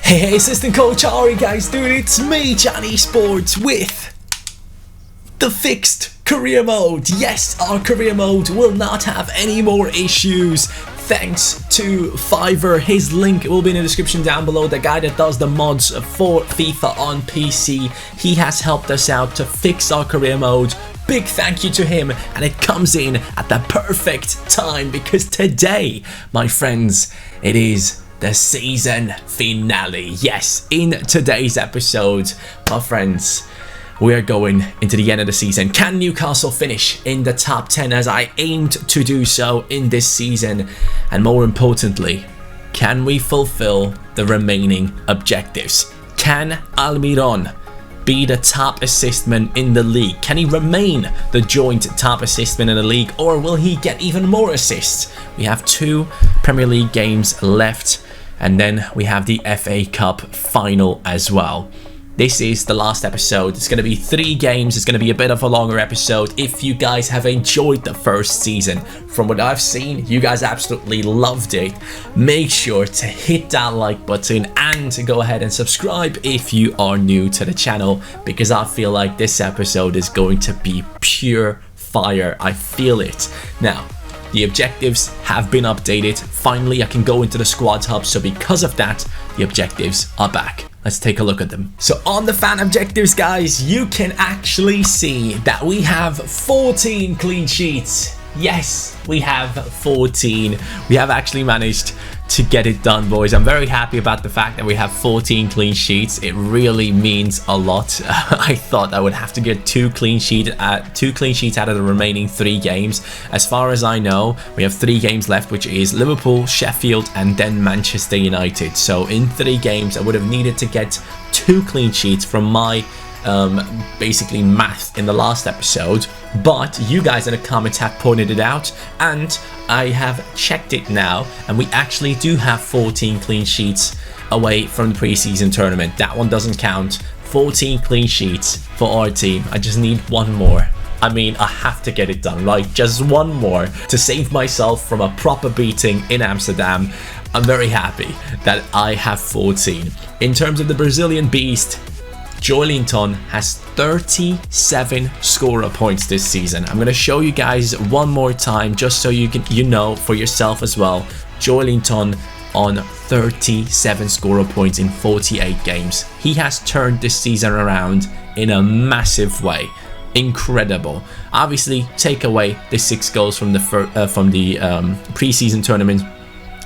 Hey, assistant coach, how are you guys doing? It's me, CaniSports, with the fixed career mode. Yes, our career mode will not have any more issues thanks to Fiverr. His link will be in the description down below. The guy that does the mods for FIFA on PC, he has helped us out to fix our career mode. Big thank you to him, and it comes in at the perfect time because today, my friends, it is the season finale. Yes, in today's episode, my friends, we are going into the end of the season. Can Newcastle finish in the top 10 as I aimed to do so in this season? And more importantly, can we fulfill the remaining objectives? Can Almiron be the top assistman in the league? Can he remain the joint top assistman in the league, or will he get even more assists? We have 2 Premier League games left, and then we have the FA Cup final as well. This is the last episode. It's going to be 3 games. It's going to be a bit of a longer episode. If you guys have enjoyed the first season, from what I've seen, you guys absolutely loved it. Make sure to hit that like button and go ahead and subscribe if you are new to the channel, because I feel like this episode is going to be pure fire. I feel it. Now, the objectives have been updated. Finally, I can go into the squad hub. So because of that, the objectives are back. Let's take a look at them. So on the fan objectives, guys, you can actually see that we have 14 clean sheets. Yes, we have 14. We have actually managed to get it done, boys. I'm very happy about the fact that we have 14 clean sheets. It really means a lot. I thought I would have to get 2 clean sheets out of the remaining 3 games. As far as I know, we have 3 games left, which is Liverpool, Sheffield, and then Manchester United. So in 3 games, I would have needed to get 2 clean sheets from my basically math in the last episode, but you guys in the comments have pointed it out, and I have checked it now, and we actually do have 14 clean sheets away from the preseason tournament. That one doesn't count. 14 clean sheets for our team. I just need 1 more. I mean, I have to get it done, right? Just 1 more to save myself from a proper beating in Amsterdam. I'm very happy that I have 14. In terms of the Brazilian beast, Joelinton has 37 scorer points this season. I'm going to show you guys one more time just so you know for yourself as well. Joelinton on 37 scorer points in 48 games. He has turned this season around in a massive way. Incredible. Obviously, take away the 6 goals from the preseason tournament.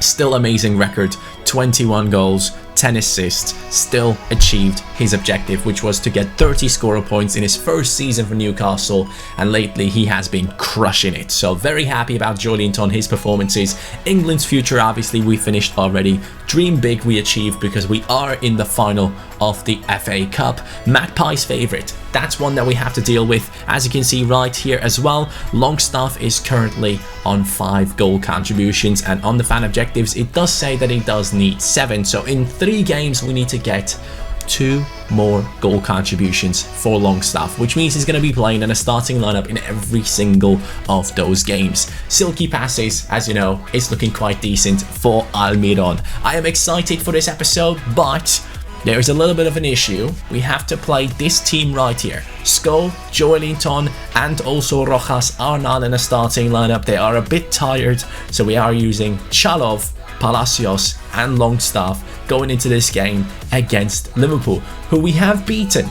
Still amazing record. 21 goals, 10 assists, still achieved his objective, which was to get 30 scorer points in his first season for Newcastle, and lately he has been crushing it. So very happy about Joelinton, his performances. England's future, obviously, we finished already. Dream big we achieved because we are in the final of the FA Cup. Magpie's favourite, that's one that we have to deal with. As you can see right here as well, Longstaff is currently on 5 goal contributions, and on the fan objectives it does say that he does need 7. So in 3 games we need to get 2 more goal contributions for Longstaff, which means he's going to be playing in a starting lineup in every single of those games. Silky passes, as you know, is looking quite decent for Almiron. I am excited for this episode, but there is a little bit of an issue. We have to play this team right here. Sko, Joelinton, and also Rojas are not in a starting lineup. They are a bit tired, so we are using Chalov, Palacios, and Longstaff going into this game against Liverpool, who we have beaten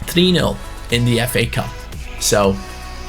3-0 in the FA Cup. So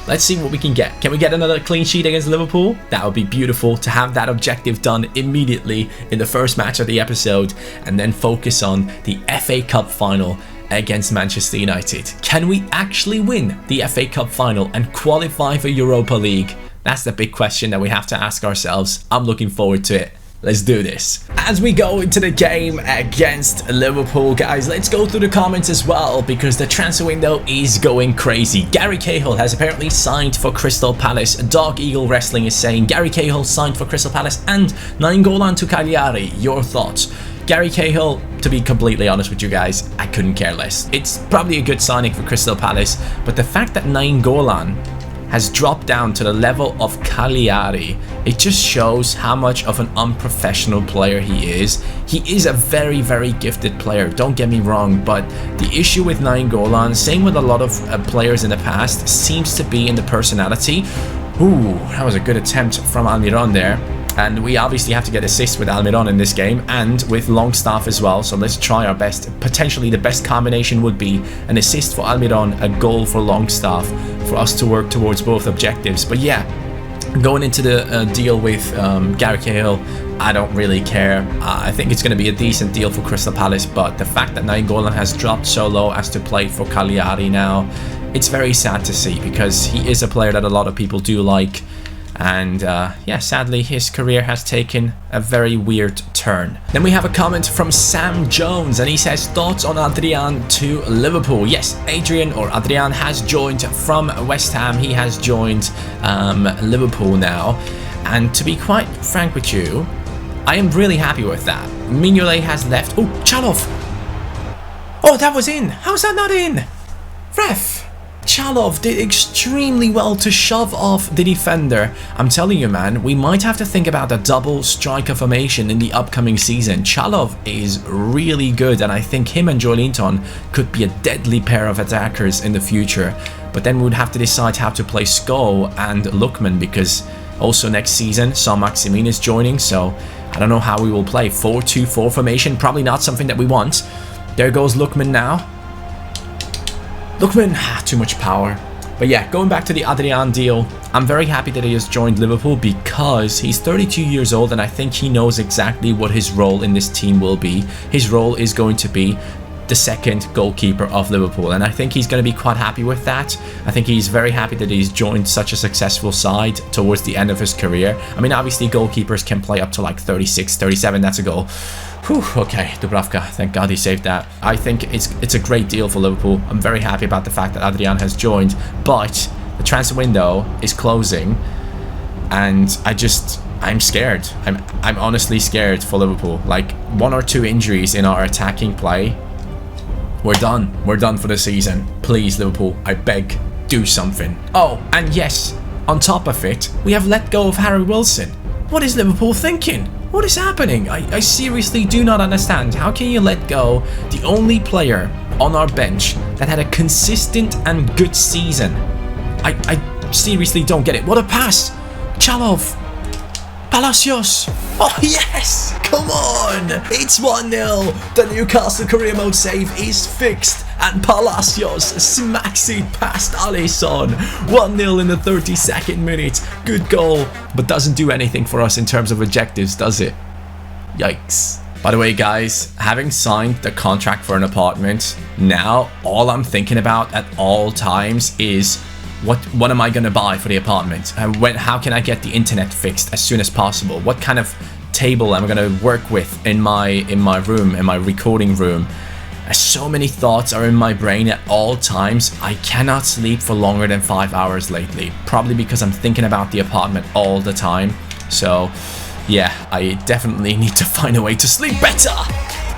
let's see what we can get. Can we get another clean sheet against Liverpool? That would be beautiful to have that objective done immediately in the first match of the episode, and then focus on the FA Cup final against Manchester United. Can we actually win the FA Cup final and qualify for Europa League? That's the big question that we have to ask ourselves. I'm looking forward to it. Let's do this. As we go into the game against Liverpool, guys, let's go through the comments as well, because the transfer window is going crazy. Gary Cahill has apparently signed for Crystal Palace. Dog Eagle Wrestling is saying Gary Cahill signed for Crystal Palace and Nainggolan to Cagliari. Your thoughts? Gary Cahill, to be completely honest with you guys, I couldn't care less. It's probably a good signing for Crystal Palace, but the fact that Nainggolan has dropped down to the level of Cagliari. It just shows how much of an unprofessional player he is. He is a very, very gifted player, don't get me wrong, but the issue with Nainggolan, same with a lot of players in the past, seems to be in the personality. Ooh, that was a good attempt from Almiron there. And we obviously have to get assists with Almiron in this game and with Longstaff as well. So let's try our best. Potentially the best combination would be an assist for Almiron, a goal for Longstaff, for us to work towards both objectives. But yeah, going into the deal with Gary Cahill, I don't really care. I think it's going to be a decent deal for Crystal Palace, but the fact that Nainggolan has dropped so low as to play for Cagliari now, it's very sad to see, because he is a player that a lot of people do like. And yeah, sadly his career has taken a very weird turn. Then we have a comment from Sam Jones, and he says, thoughts on Adrian to Liverpool? Yes, Adrian or Adrian has joined from West Ham. He has joined Liverpool now, and to be quite frank with you, I am really happy with that. Mignolet has left. Oh, Chalov! Oh, that was in! How's that not in? Ref! Chalov did extremely well to shove off the defender. I'm telling you, man, we might have to think about a double striker formation in the upcoming season. Chalov is really good, and I think him and Joelinton could be a deadly pair of attackers in the future. But then we would have to decide how to play Sko and Lookman, because also next season Saint-Maximin is joining, so I don't know how we will play. 4-2-4 formation, probably not something that we want. There goes Lookman now. Lookman, too much power. But yeah, going back to the Adrian deal, I'm very happy that he has joined Liverpool, because he's 32 years old and I think he knows exactly what his role in this team will be. His role is going to be the second goalkeeper of Liverpool, and I think he's going to be quite happy with that. I think he's very happy that he's joined such a successful side towards the end of his career. I mean, obviously goalkeepers can play up to like 36, 37, that's a goal. Whew, okay, Dubravka, thank God he saved that. I think it's a great deal for Liverpool. I'm very happy about the fact that Adrian has joined, but the transfer window is closing, and I'm scared. I'm honestly scared for Liverpool. Like, 1 or 2 injuries in our attacking play, we're done. We're done for the season. Please, Liverpool, I beg, do something. Oh, and yes, on top of it, we have let go of Harry Wilson. What is Liverpool thinking? What is happening? I seriously do not understand. How can you let go the only player on our bench that had a consistent and good season? I seriously don't get it. What a pass! Chalov! Palacios! Oh yes! Come on! It's 1-0! The Newcastle Career Mode save is fixed, and Palacios smacks it past Alisson. 1-0 in the 32nd minute. Good goal, but doesn't do anything for us in terms of objectives, does it? Yikes. By the way, guys, having signed the contract for an apartment, now all I'm thinking about at all times is what am I going to buy for the apartment? How can I get the internet fixed as soon as possible? What kind of table am I going to work with in my room, in my recording room? So many thoughts are in my brain at all times. I cannot sleep for longer than 5 hours lately, probably because I'm thinking about the apartment all the time. So yeah, I definitely need to find a way to sleep better.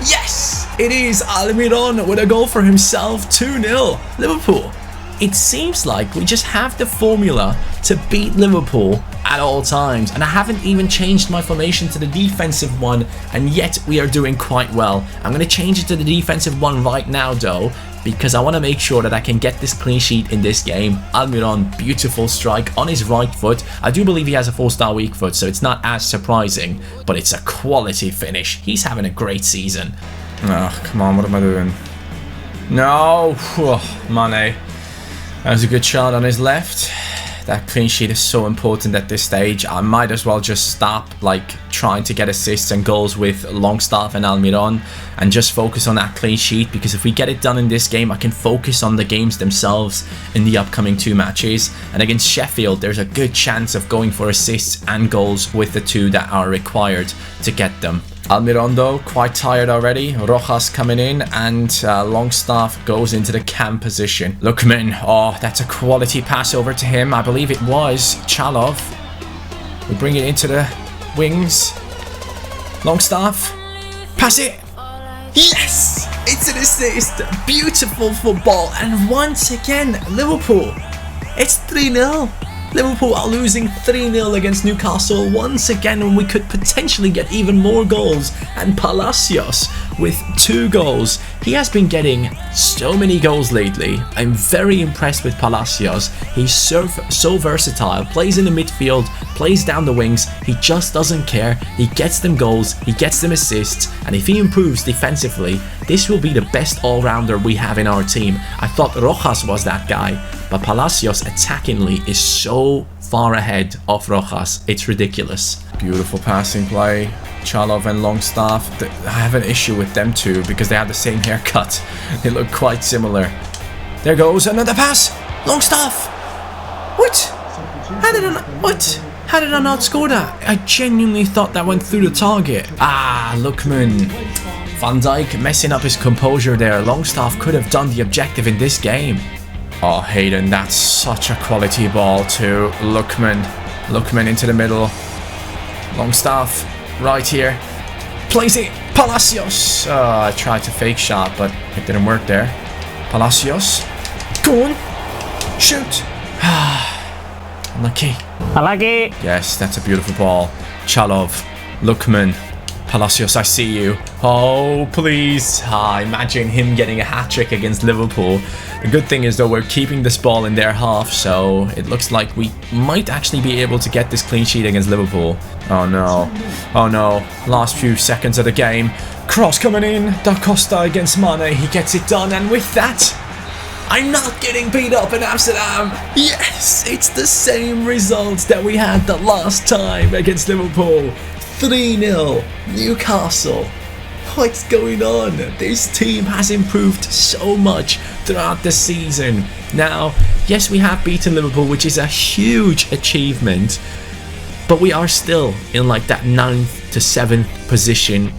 Yes, it is Almiron with a goal for himself. 2-0 Liverpool. It seems like we just have the formula to beat Liverpool at all times, and I haven't even changed my formation to the defensive one, and yet we are doing quite well. I'm going to change it to the defensive one right now though, because I want to make sure that I can get this clean sheet in this game. Almiron, beautiful strike on his right foot. I do believe he has a 4-star weak foot, so it's not as surprising, but it's a quality finish. He's having a great season. Oh, come on, what am I doing? No, Mane. That was a good shot on his left. That clean sheet is so important at this stage. I might as well just stop like trying to get assists and goals with Longstaff and Almiron and just focus on that clean sheet, because if we get it done in this game, I can focus on the games themselves in the upcoming 2 matches. And against Sheffield, there's a good chance of going for assists and goals with the 2 that are required to get them. Almiron though, quite tired already. Rojas coming in, and Longstaff goes into the cam position. Lookman, oh, that's a quality pass over to him. I believe it was Chalov. We bring it into the wings. Longstaff, pass it. Yes, it's an assist. Beautiful football, and once again, Liverpool It's 3-0. Liverpool are losing 3-0 against Newcastle once again when we could potentially get even more goals. And Palacios with 2 goals. He has been getting so many goals lately. I'm very impressed with Palacios. He's so versatile, plays in the midfield, plays down the wings. He just doesn't care. He gets them goals, he gets them assists, and if he improves defensively, this will be the best all-rounder we have in our team. I thought Rojas was that guy, but Palacios attackingly is so far ahead of Rojas. It's ridiculous. Beautiful passing play. Chalov and Longstaff. I have an issue with them too because they have the same haircut. They look quite similar. There goes another pass. Longstaff. What? How did I not score that? I genuinely thought that went through the target. Ah, Lookman. Van Dijk messing up his composure there. Longstaff could have done the objective in this game. Oh, Hayden, that's such a quality ball to Lookman. Lookman into the middle. Longstaff right here. Plays it. Palacios. Oh, I tried to fake shot, but it didn't work there. Palacios. Go on. Shoot. Unlucky. Unlucky. Yes, that's a beautiful ball. Chalov. Lookman. Palacios, I see you. Oh, please. Imagine him getting a hat-trick against Liverpool. The good thing is, though, we're keeping this ball in their half, so it looks like we might actually be able to get this clean sheet against Liverpool. Oh, no. Oh, no. Last few seconds of the game. Cross coming in. Da Costa against Mane. He gets it done, and with that, I'm not getting beat up in Amsterdam. Yes, it's the same result that we had the last time against Liverpool. 3-0, Newcastle. What's going on? This team has improved so much throughout the season. Now, yes, we have beaten Liverpool, which is a huge achievement, but we are still in like that 9th to 7th position.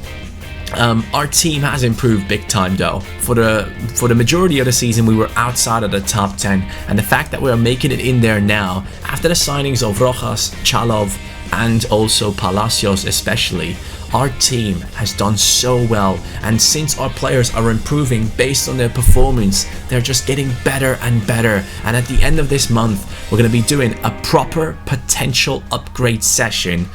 Our team has improved big time though. For the majority of the season, we were outside of the top 10, and the fact that we are making it in there now, after the signings of Rojas, Chalov, and also Palacios especially, our team has done so well, and since our players are improving based on their performance, they're just getting better and better. And at the end of this month, we're going to be doing a proper potential upgrade session,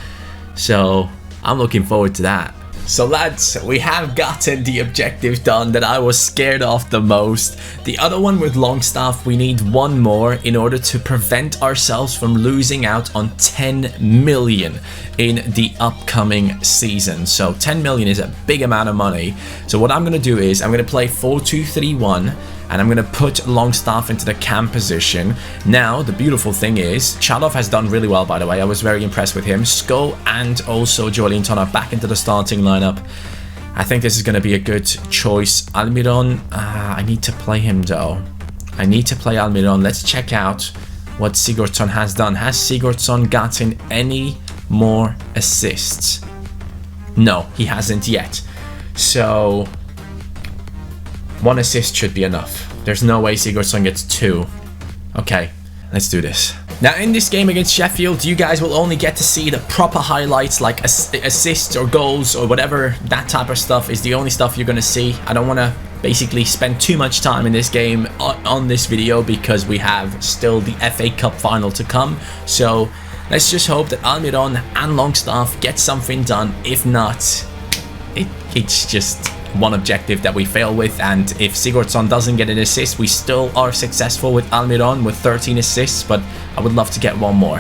so I'm looking forward to that. So lads, we have gotten the objective done that I was scared of the most. The other one with Longstaff, we need one more in order to prevent ourselves from losing out on 10 million in the upcoming season. So 10 million is a big amount of money. So what I'm going to do is I'm going to play 4-2-3-1. And I'm going to put Longstaff into the cam position. Now, the beautiful thing is, Chalov has done really well, by the way. I was very impressed with him. Sko and also Joelinton are back into the starting lineup. I think this is going to be a good choice. Almiron, I need to play him, though. I need to play Almiron. Let's check out what Sigurdsson has done. Has Sigurdsson gotten any more assists? No, he hasn't yet. So 1 assist should be enough. There's no way Sigurdsson gets 2. Okay, let's do this. Now in this game against Sheffield, you guys will only get to see the proper highlights, like assists or goals or whatever. That type of stuff is the only stuff you're going to see. I don't want to basically spend too much time in this game on this video because we have still the FA Cup final to come. So let's just hope that Almiron and Longstaff get something done. If not, it's just one objective that we fail with, and if Sigurdsson doesn't get an assist, we still are successful with Almiron with 13 assists, but I would love to get one more.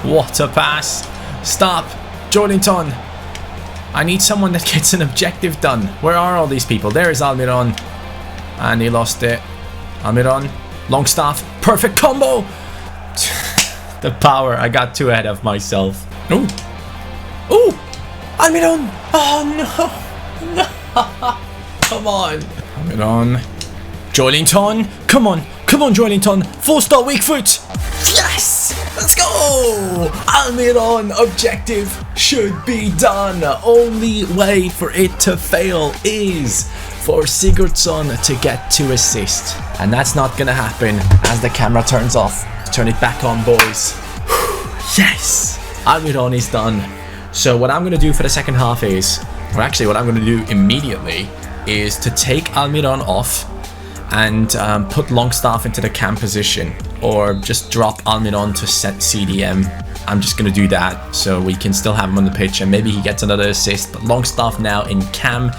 What a pass. Stop. Joelinton. I need someone that gets an objective done. Where are all these people? There is Almiron. And he lost it. Almiron. Longstaff. Perfect combo. The power. I got too ahead of myself. Ooh. Ooh. Almiron. Oh no. No. Come on. Almiron. Joelinton. Come on. Come on, Joelinton. 4-star weak foot. Yes. Let's go. Almiron objective should be done. Only way for it to fail is for Sigurdsson to get 2 assists. And that's not going to happen as the camera turns off. Turn it back on, boys. Yes. Almiron is done. So what I'm going to do for the second half is, or actually what I'm going to do immediately, is to take Almiron off and put Longstaff into the cam position, or just drop Almiron to set CDM. I'm just going to do that so we can still have him on the pitch and maybe he gets another assist. But Longstaff now in cam,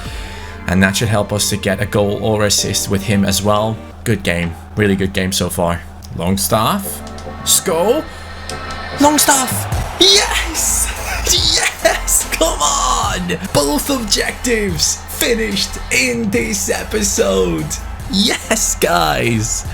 and that should help us to get a goal or assist with him as well. Good game. Really good game so far. Longstaff. Skull. Longstaff. Yes! Yes! Come on! Both objectives finished in this episode. Yes, guys.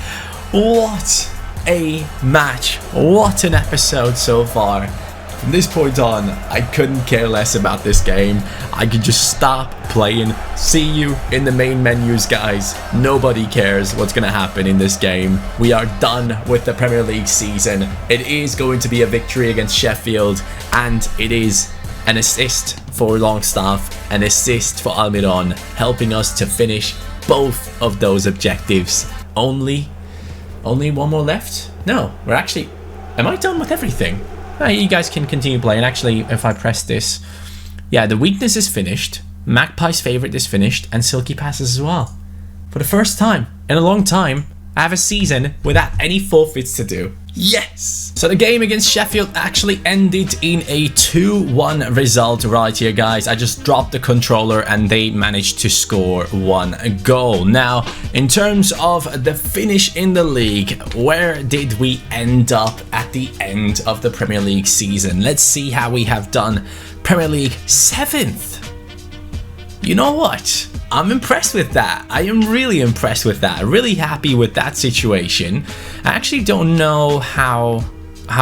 What a match. What an episode so far. From this point on, I couldn't care less about this game. I could just stop playing. See you in the main menus, guys. Nobody cares what's going to happen in this game. We are done with the Premier League season. It is going to be a victory against Sheffield, and it is an assist for Longstaff, an assist for Almiron, helping us to finish both of those objectives. Only one more left? No, we're actually... Am I done with everything? You guys can continue playing. Actually, if I press this... Yeah, the weakness is finished. Magpie's favorite is finished. And Silky passes as well. For the first time in a long time, I have a season without any forfeits to do. Yes! So the game against Sheffield actually ended in a 2-1 result right here, guys. I just dropped the controller and they managed to score one goal. Now, in terms of the finish in the league, where did we end up at the end of the Premier League season? Let's see how we have done. Premier League 7th. You know what? I'm impressed with that. I am really impressed with that. Really happy with that situation. I actually don't know how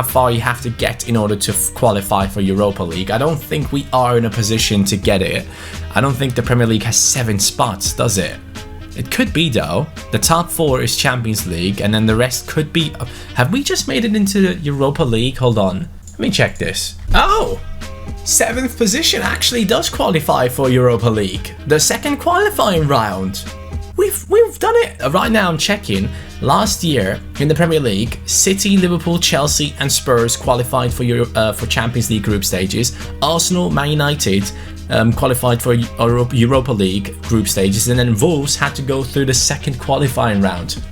far you have to get in order to qualify for Europa League. I don't think we are in a position to get it. I don't think the Premier League has 7 spots, does it? It could be though. The top 4 is Champions League, and then the rest could be... Have we just made it into the Europa League? Hold on. Let me check this. Oh! 7th position actually does qualify for Europa League. The second qualifying round. We've done it. Right now I'm checking. Last year in the Premier League, City, Liverpool, Chelsea and Spurs qualified for Champions League group stages. Arsenal, Man United qualified for Europa League group stages, and then Wolves had to go through the second qualifying round.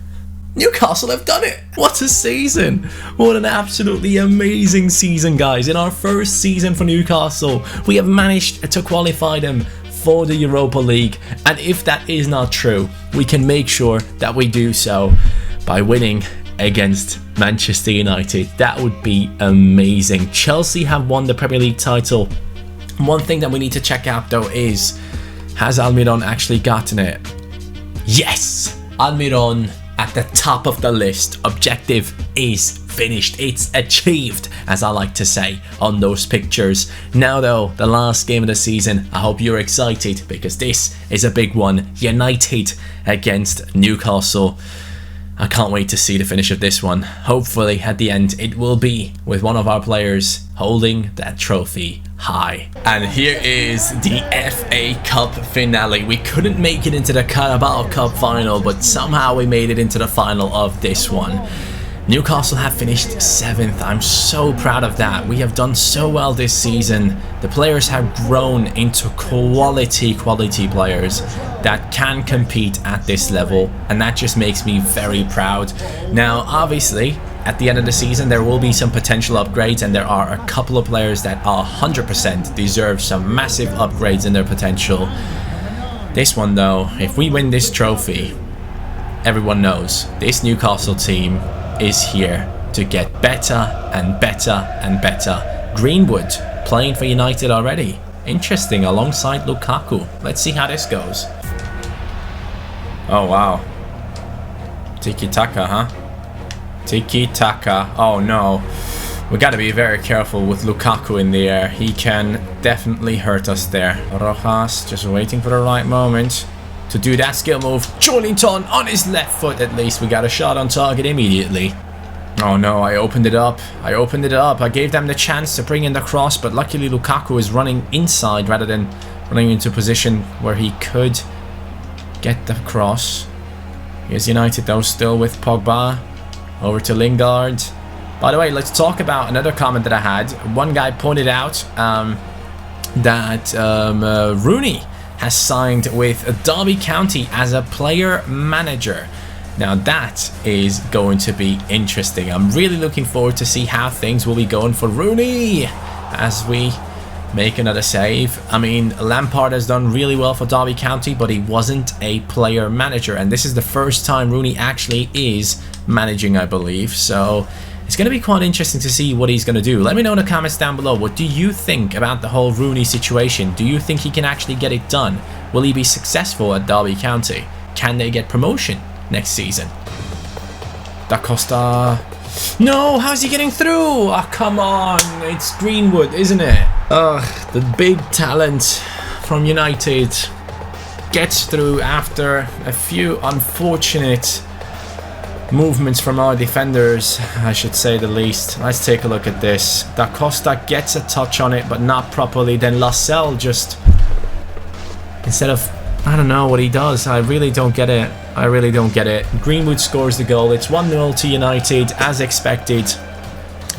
Newcastle have done it. What a season. What an absolutely amazing season, guys. In our first season for Newcastle, we have managed to qualify them for the Europa League. And if that is not true, we can make sure that we do so by winning against Manchester United. That would be amazing. Chelsea have won the Premier League title. One thing that we need to check out though is, has Almiron actually gotten it? Yes! Almiron at the top of the list. Objective is finished. It's achieved, as I like to say on those pictures. Now though, the last game of the season. I hope you're excited because this is a big one. United against Newcastle. I can't wait to see the finish of this one. Hopefully at the end it will be with one of our players holding that trophy high. And here is the FA Cup finale. We couldn't make it into the Carabao Cup final, but somehow we made it into the final of this one. Newcastle have finished 7th. I'm so proud of that. We have done so well this season. The players have grown into quality players that can compete at this level, and that just makes me very proud. Now, obviously, at the end of the season, there will be some potential upgrades, and there are a couple of players that are 100% deserve some massive upgrades in their potential. This one, though, if we win this trophy, everyone knows this Newcastle team is here to get better and better and better. Greenwood playing for United already. Interesting, alongside Lukaku. Let's see how this goes. Oh, wow. Tiki-taka, huh? Tiki-taka. Oh, no. We gotta be very careful with Lukaku in the air. He can definitely hurt us there. Rojas just waiting for the right moment to do that skill move. Joelinton on his left foot at least. We got a shot on target immediately. Oh no, I opened it up. I gave them the chance to bring in the cross, but luckily Lukaku is running inside rather than running into a position where he could get the cross. Here's United though, still with Pogba. Over to Lingard. By the way, let's talk about another comment that I had. One guy pointed out that Rooney has signed with Derby County as a player manager. Now that is going to be interesting. I'm really looking forward to see how things will be going for Rooney as we make another save. I mean, Lampard has done really well for Derby County, but he wasn't a player manager, and this is the first time Rooney actually is managing, I believe. So it's going to be quite interesting to see what he's going to do. Let me know in the comments down below. What do you think about the whole Rooney situation? Do you think he can actually get it done? Will he be successful at Derby County? Can they get promotion next season? Da Costa. No, how's he getting through? Oh, come on. It's Greenwood, isn't it? Ugh, the big talent from United gets through after a few unfortunate movements from our defenders, I should say the least. Let's take a look at this. Da Costa gets a touch on it, but not properly. Then Lascelles just, instead of, I don't know what he does. I really don't get it. I really don't get it. Greenwood scores the goal. It's 1-0 to United, as expected.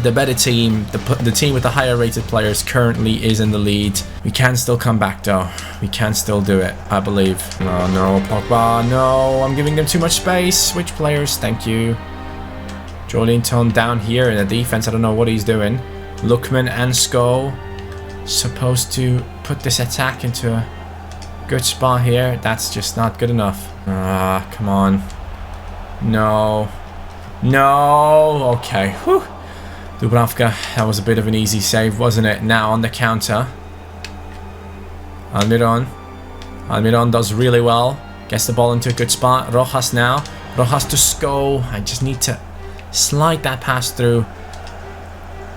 The better team, the team with the higher rated players currently is in the lead. We can still come back though. We can still do it, I believe. Oh no, Pogba, no. I'm giving them too much space. Switch players, thank you. Joelinton down here in the defense. I don't know what he's doing. Lookman and Sko supposed to put this attack into a good spot here. That's just not good enough. Ah, come on. No. No. Okay. Whew. Dubravka, that was a bit of an easy save, wasn't it? Now on the counter. Almiron. Almiron does really well. Gets the ball into a good spot. Rojas now. Rojas to Sko. I just need to slide that pass through.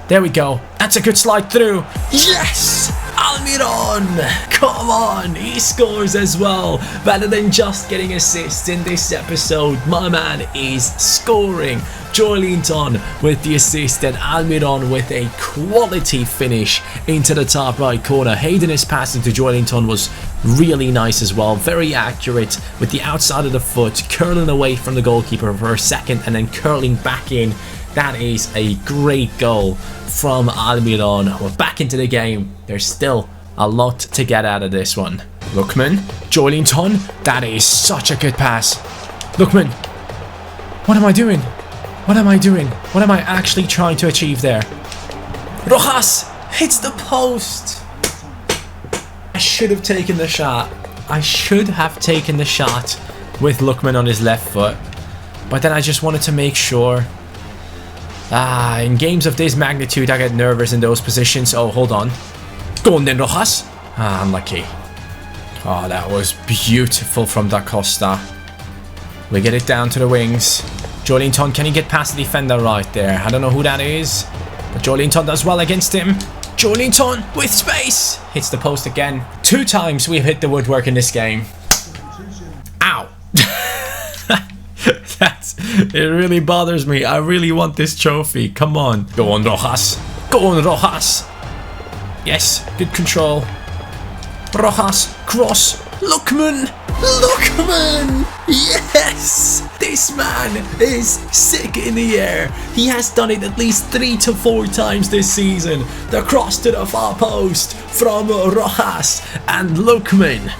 There we go. That's a good slide through. Yes! Almiron! Come on! He scores as well. Rather than just getting assists in this episode, my man is scoring. Joelinton with the assist and Almiron with a quality finish into the top right corner. Hayden's passing to Joelinton was really nice as well. Very accurate with the outside of the foot, curling away from the goalkeeper for a second and then curling back in. That is a great goal from Almiron. We're back into the game. There's still a lot to get out of this one. Lookman, Joelinton, that is such a good pass. Lookman, what am I doing? What am I doing? What am I actually trying to achieve there? Rojas hits the post. I should have taken the shot. I should have taken the shot with Lookman on his left foot. But then I just wanted to make sure. In games of this magnitude, I get nervous in those positions. Oh, hold on. Go on then, Rojas. Unlucky. Oh, that was beautiful from Da Costa. We get it down to the wings. Joelinton, can he get past the defender right there? I don't know who that is, but Joelinton does well against him. Joelinton with space. Hits the post again. 2 times we've hit the woodwork in this game. Ow. It really bothers me. I really want this trophy. Come on. Go on, Rojas. Go on, Rojas. Yes, good control. Rojas, cross. Lookman. Lookman! Yes! This man is sick in the air. He has done it at least 3 to 4 times this season. The cross to the far post from Rojas and Lookman.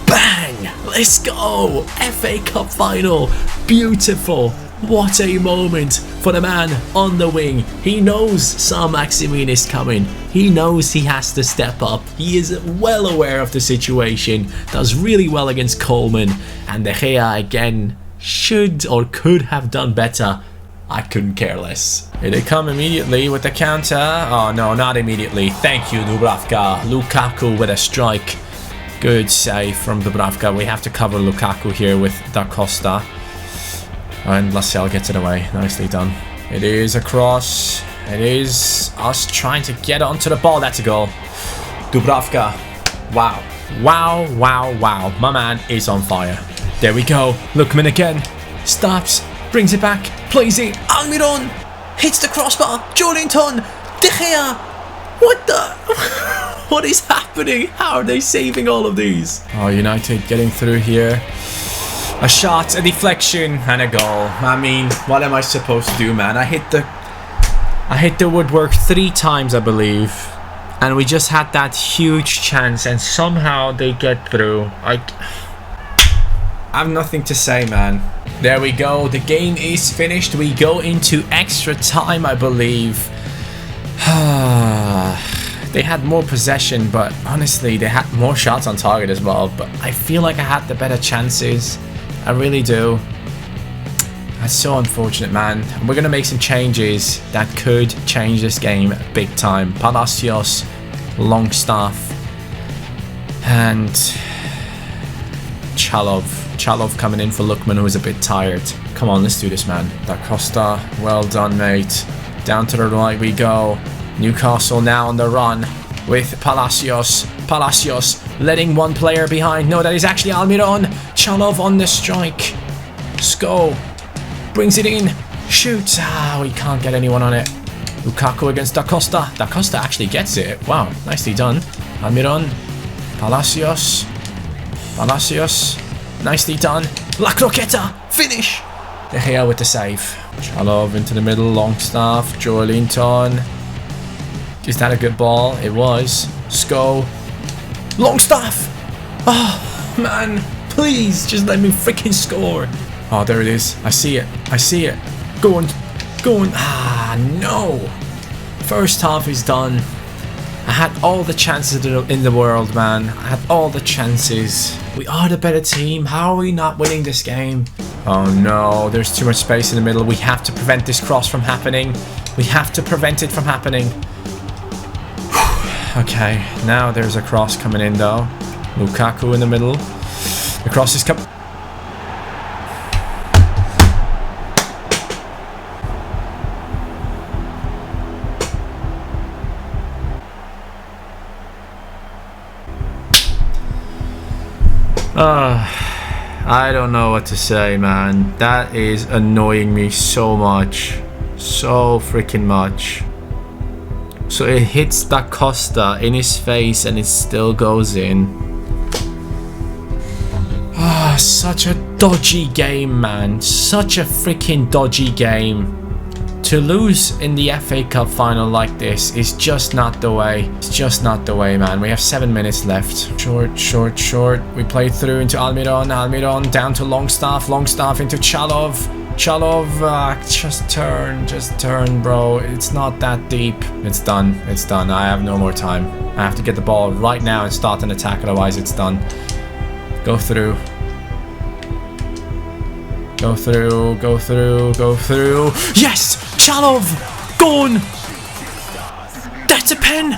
Bang! Let's go! FA Cup final. Beautiful. What a moment for the man on the wing. He knows Saint-Maximin is coming. He knows he has to step up. He is well aware of the situation. Does really well against Coleman. And De Gea again should or could have done better. I couldn't care less. Here they come immediately with the counter. Oh no, not immediately. Thank you, Dubravka. Lukaku with a strike. Good save from Dubravka. We have to cover Lukaku here with Da Costa. And Lascelles gets it away. Nicely done. It is a cross. It is us trying to get onto the ball. That's a goal. Dubravka. Wow. Wow, wow, wow. My man is on fire. There we go. Lookman again. Stops. Brings it back. Plays it. Almiron. Hits the crossbar. Joelinton. De Gea. What the? What is happening? How are they saving all of these? Oh, United getting through here. A shot, a deflection, and a goal. I mean, what am I supposed to do, man? I hit the woodwork 3 times, I believe. And we just had that huge chance, and somehow they get through. I have nothing to say, man. There we go. The game is finished. We go into extra time, I believe. They had more possession, but honestly, they had more shots on target as well. But I feel like I had the better chances. I really do. That's so unfortunate, man. We're going to make some changes that could change this game big time. Palacios, Longstaff, and Chalov coming in for Lookman, who is a bit tired. Come on, let's do this, man. Da Costa, well done, mate. Down to the right we go. Newcastle now on the run with Palacios. Palacios letting one player behind. No, that is actually Almiron. Chalov on the strike. Sko brings it in. Shoots. Ah, we can't get anyone on it. Lukaku against Da Costa. Da Costa actually gets it. Wow, nicely done. Almiron. Palacios. Palacios. Nicely done. La Croqueta. Finish. De Gea with the save. Chalov into the middle. Longstaff. Joelinton. Is that a good ball? It was. Sko. Longstaff. Oh, man. Please, just let me freaking score. Oh, there it is. I see it. I see it. Go on. Go on. Ah, no. First half is done. I had all the chances in the world, man. I had all the chances. We are the better team. How are we not winning this game? Oh, no. There's too much space in the middle. We have to prevent this cross from happening. We have to prevent it from happening. Okay, now there's a cross coming in, though. Lukaku in the middle. The cross is coming. I don't know what to say, man. That is annoying me so much. So freaking much. So it hits Da Costa in his face and it still goes in. Ah, such a dodgy game, man. Such a freaking dodgy game. To lose in the FA Cup final like this is just not the way. It's just not the way, man. We have 7 minutes left. Short. We play through into Almiron. Almiron down to Longstaff. Longstaff into Chalov. Chalov, just turn, bro. It's not that deep. It's done. It's done. I have no more time. I have to get the ball right now and start an attack. Otherwise, it's done. Go through. Go through. Go through. Go through. Yes! Chalov! Gone! That's a pen!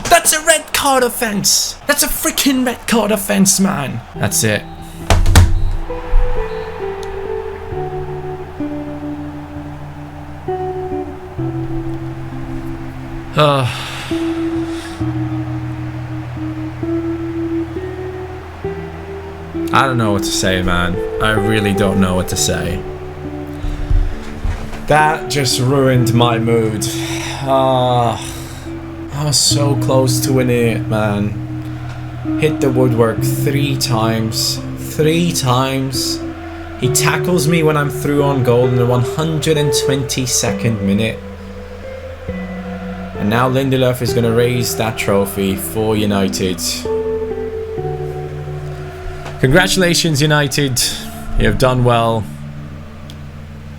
That's a red card offense! That's a freaking red card offense, man! That's it. I don't know what to say, man. I really don't know what to say. That just ruined my mood. I was so close to winning it, man. Hit the woodwork 3 times. 3 times. He tackles me when I'm through on goal in the 122nd minute. And now Lindelof is going to raise that trophy for United. Congratulations, United. You have done well.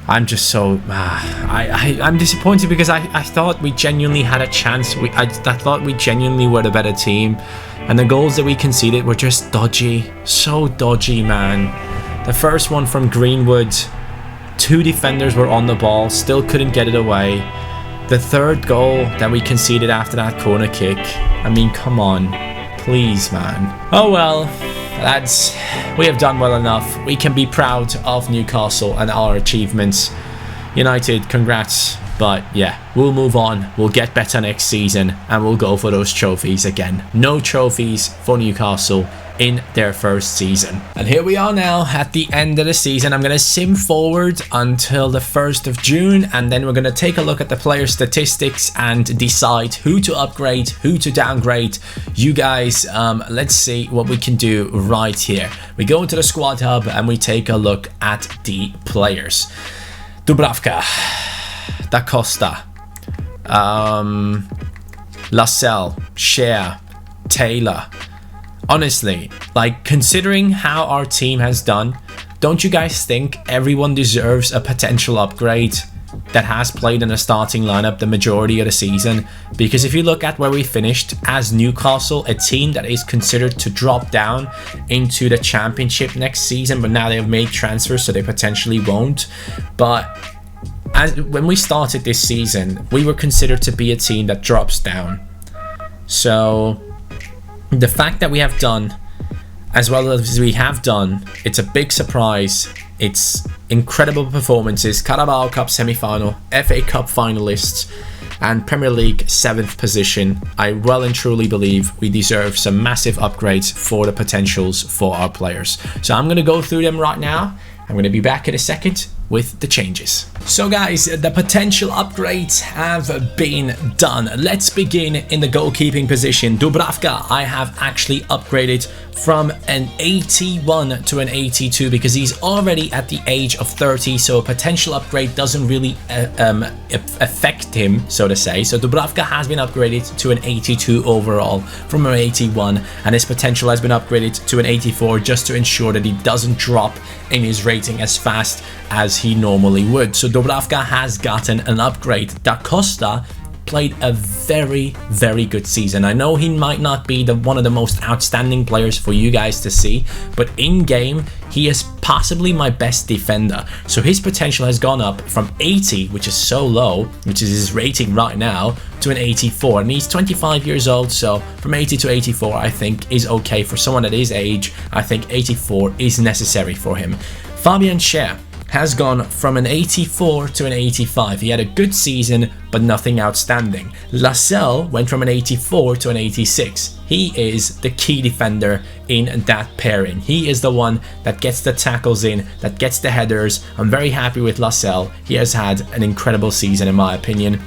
I'm just so... I'm disappointed because I thought we genuinely had a chance. I thought we genuinely were the better team. And the goals that we conceded were just dodgy. So dodgy, man. The first one from Greenwood. 2 defenders were on the ball. Still couldn't get it away. The third goal that we conceded after that corner kick. I mean, come on. Please, man. Oh well. Lads, we have done well enough. We can be proud of Newcastle and our achievements. United, congrats. But yeah, we'll move on. We'll get better next season and we'll go for those trophies again. No trophies for Newcastle in their first season. And here we are now at the end of the season. I'm going to sim forward until the 1st of June and then we're going to take a look at the player statistics and decide who to upgrade, who to downgrade. You guys, let's see what we can do right here. We go into the squad hub and we take a look at the players. Dubravka, Da Costa, Lascelles, Shea, Taylor, honestly, like, considering how our team has done, don't you guys think everyone deserves a potential upgrade that has played in a starting lineup the majority of the season? Because if you look at where we finished as Newcastle, a team that is considered to drop down into the championship next season, but now they have made transfers, so they potentially won't. But when we started this season, we were considered to be a team that drops down. So the fact that we have done as well as we have done, it's a big surprise. It's incredible performances, Carabao Cup semi-final, FA Cup finalists, and Premier League 7th position. I well and truly believe we deserve some massive upgrades for the potentials for our players. So I'm going to go through them right now. I'm going to be back in a second with the changes. So guys, the potential upgrades have been done. Let's begin in the goalkeeping position. Dubravka, I have actually upgraded from an 81 to an 82 because he's already at the age of 30, so a potential upgrade doesn't really affect him, so to say. So Dubravka has been upgraded to an 82 overall from an 81, and his potential has been upgraded to an 84 just to ensure that he doesn't drop in his rating as fast as he normally would. So Dubravka has gotten an upgrade. Da Costa played a very, very good season. I know he might not be one of the most outstanding players for you guys to see, but in game he is possibly my best defender. So his potential has gone up from 80, which is so low, which is his rating right now, to an 84, and he's 25 years old. So from 80 to 84 I think is okay for someone at his age. I think 84 is necessary for him. Fabian Schär has gone from an 84 to an 85. He had a good season, but nothing outstanding. Lascelles went from an 84 to an 86. He is the key defender in that pairing. He is the one that gets the tackles in, that gets the headers. I'm very happy with Lascelles. He has had an incredible season in my opinion.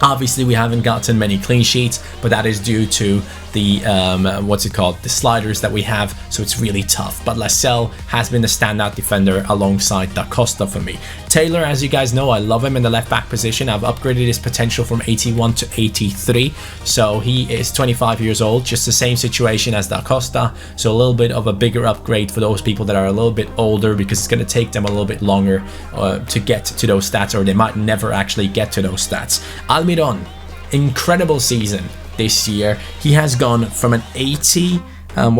Obviously we haven't gotten many clean sheets, but that is due to the the sliders that we have, so it's really tough. But Lascelles has been the standout defender alongside Da Costa for me. Taylor, as you guys know, I love him in the left back position. I've upgraded his potential from 81 to 83, so he is 25 years old, just the same situation as Da Costa, so a little bit of a bigger upgrade for those people that are a little bit older, because it's going to take them a little bit longer to get to those stats, or they might never actually get to those stats. Almiron, incredible season this year. He has gone from an 80 from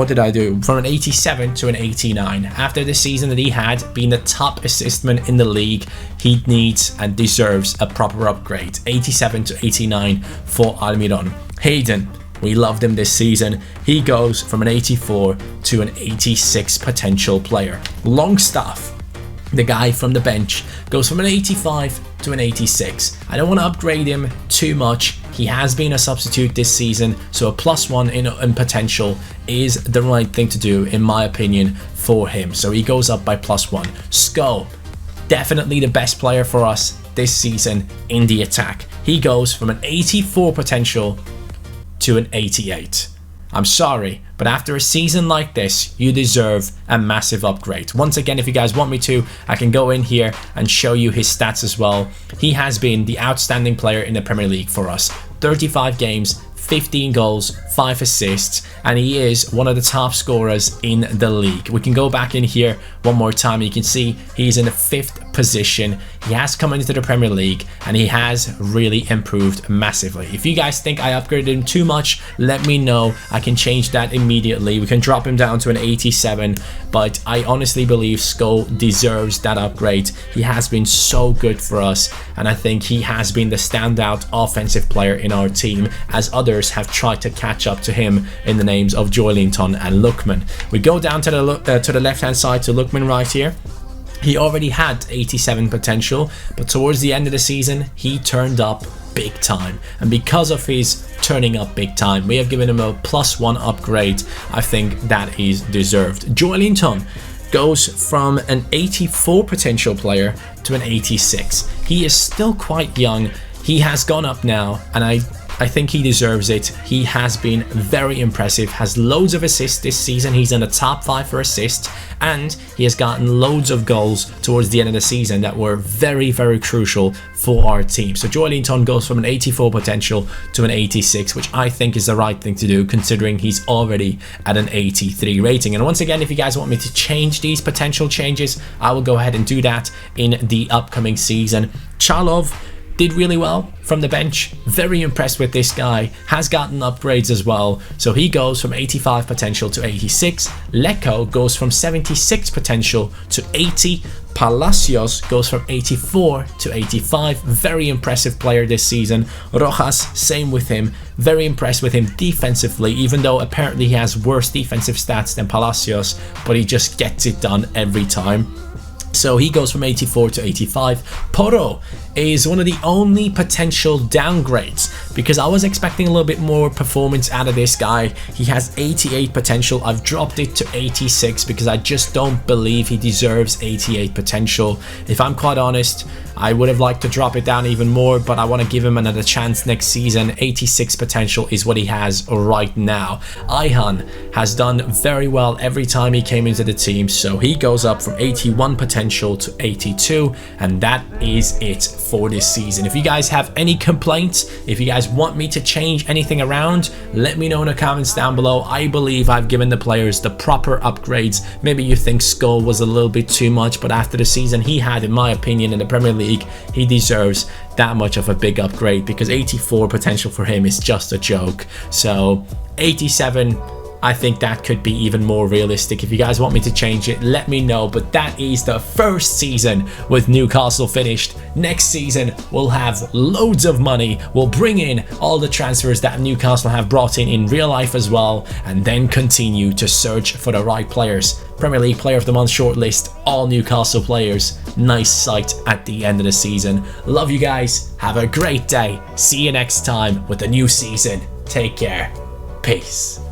an 87 to an 89. After the season that he had, being the top assistman in the league, he needs and deserves a proper upgrade. 87 to 89 for Almiron. Hayden, we loved him this season. He goes from an 84 to an 86 potential player. Longstaff, the guy from the bench, goes from an 85 to an 86. I don't want to upgrade him too much. He has been a substitute this season, so a +1 in potential is the right thing to do in my opinion for him. So he goes up by +1. Sko, definitely the best player for us this season in the attack. He goes from an 84 potential to an 88. I'm sorry, but after a season like this, you deserve a massive upgrade. Once again, if you guys want me to, I can go in here and show you his stats as well. He has been the outstanding player in the Premier League for us. 35 games, 15 goals, 5 assists, and he is one of the top scorers in the league. We can go back in here one more time. You can see he's in the 5th position. He has come into the Premier League and he has really improved massively. If you guys think I upgraded him too much, let me know. I can change that immediately. We can drop him down to an 87, but I honestly believe Sko deserves that upgrade. He has been so good for us, and I think he has been the standout offensive player in our team, as others have tried to catch up to him in the names of Joelinton and Lookman. We go down to the left hand side to Lookman right here. He already had 87 potential, but towards the end of the season he turned up big time, and because of his turning up big time, we have given him a +1 upgrade. I think that is deserved. Joelinton goes from an 84 potential player to an 86. He is still quite young. He has gone up now, and I I think he deserves it. He has been very impressive, has loads of assists this season. He's in the top 5 for assists, and he has gotten loads of goals towards the end of the season that were very, very crucial for our team. So Joelinton goes from an 84 potential to an 86, which I think is the right thing to do considering he's already at an 83 rating. And once again, if you guys want me to change these potential changes, I will go ahead and do that in the upcoming season. Chalov did really well from the bench. Very impressed with this guy. Has gotten upgrades as well. So he goes from 85 potential to 86. Leko goes from 76 potential to 80. Palacios goes from 84 to 85. Very impressive player this season. Rojas, same with him. Very impressed with him defensively, even though apparently he has worse defensive stats than Palacios, but he just gets it done every time. So he goes from 84 to 85. Porro is one of the only potential downgrades because I was expecting a little bit more performance out of this guy. He has 88 potential. I've dropped it to 86 because I just don't believe he deserves 88 potential. If I'm quite honest, I would have liked to drop it down even more, but I want to give him another chance next season. 86 potential is what he has right now. Ihan has done very well every time he came into the team, so he goes up from 81 potential to 82, and that is it for this season. If you guys have any complaints, if you guys want me to change anything around, let me know in the comments down below. I believe I've given the players the proper upgrades. Maybe you think Skull was a little bit too much, but after the season he had, in my opinion, in the Premier League, he deserves that much of a big upgrade because 84 potential for him is just a joke. So 87, I think that could be even more realistic. If you guys want me to change it, let me know. But that is the first season with Newcastle finished. Next season, we'll have loads of money. We'll bring in all the transfers that Newcastle have brought in real life as well, and then continue to search for the right players. Premier League Player of the Month shortlist, all Newcastle players. Nice sight at the end of the season. Love you guys. Have a great day. See you next time with the new season. Take care. Peace.